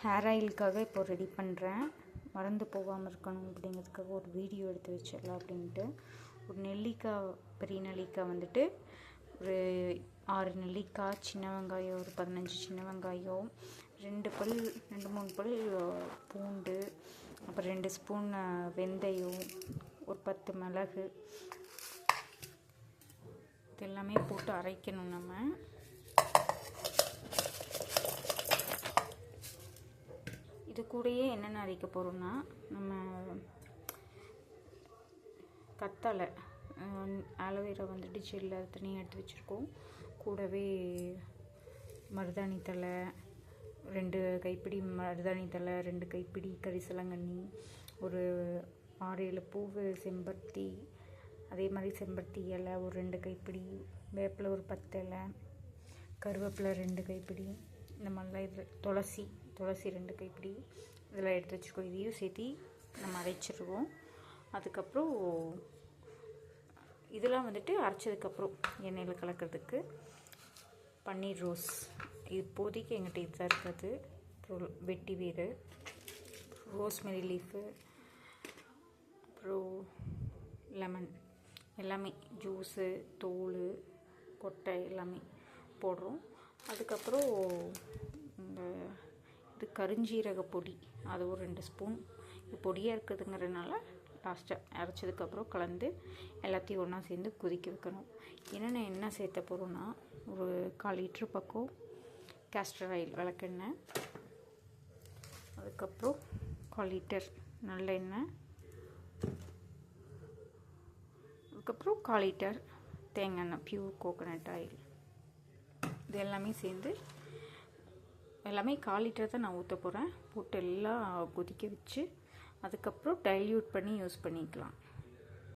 Hair ஆயிலுக்காக இப்போ ready பண்ணுறேன். மறந்து போகாமல் இருக்கணும் அப்படிங்கிறதுக்காக ஒரு வீடியோ எடுத்து வச்சிடலாம் அப்படின்ட்டு. ஒரு நெல்லிக்காய், பெரிய நெல்லிக்காய் வந்துட்டு ஒரு 6 நெல்லிக்காய், சின்ன வெங்காயம் ஒரு 15 சின்ன வெங்காயம், 2-3 பல் பூண்டு, அப்புறம் 2 ஸ்பூன் வெந்தயம், ஒரு 10 மிளகு, இது எல்லாமே போட்டு அரைக்கணும். நம்ம இது கூடயே என்னென்ன அரைக்க போகிறோம்னா, நம்ம கத்தாழை, ஆலோவேரா வந்துட்டு ஜெல்ல தனியாக எடுத்து வச்சுருக்கோம். கூடவே மருதாணி தழை 2 கைப்பிடி, மருதாணி தழை 2 கைப்பிடி, கரிசலாங்கண்ணி ஒரு 6-7 பூவு, செம்பருத்தி, அதே மாதிரி செம்பருத்தி இலை ஒரு 2 கைப்பிடி, வேப்பிலை ஒரு 10 இலை, கருவேப்பிலை 2 கைப்பிடி, இந்த மாதிரிலாம் இது துளசி 2 கைப்பிடி இதெல்லாம் எடுத்து வச்சுருக்கோம். இதையும் சேர்த்து நம்ம அரைச்சிடுவோம். அதுக்கப்புறம் இதெல்லாம் வந்துட்டு அரைச்சதுக்கப்புறம் எண்ணெயில் கலக்கிறதுக்கு பன்னீர் ரோஸ், இப்போதைக்கு எங்கிட்ட இதுதான் இருக்காது. அப்புறம் வெட்டி வேறு, ரோஸ்மெரி லீஃபு, அப்புறம் லெமன், எல்லாமே ஜூஸு, தோல், கொட்டை எல்லாமே போடுறோம். அதுக்கப்புறம் இந்த இது கருஞ்சீரக பொடி, அது ஒரு 2 ஸ்பூன். இது பொடியாக இருக்குதுங்கிறதுனால லாஸ்ட்டாக அரைச்சதுக்கப்புறம் கலந்து எல்லாத்தையும் ஒன்றா சேர்ந்து கொதிக்க வைக்கணும். என்னென்ன எண்ணெய் சேர்த்த போகிறோன்னா, ஒரு 1/4 லிட்ரு பக்கம் கேஸ்டர் ஆயில் விளக்கெண்ணெய், அதுக்கப்புறம் 1/4 லிட்டர் நல்லெண்ணெய், அதுக்கப்புறம் 1/4 லிட்டர் தேங்காய் எண்ணெய், பியூர் கோகோனட் ஆயில். இது எல்லாமே சேர்ந்து எல்லாமே 1/4 லிட்டர் தான் நான் ஊற்ற போகிறேன். போட்டு எல்லாம் கொதிக்க வச்சு அதுக்கப்புறம் டைல்யூட் பண்ணி யூஸ் பண்ணிக்கலாம்.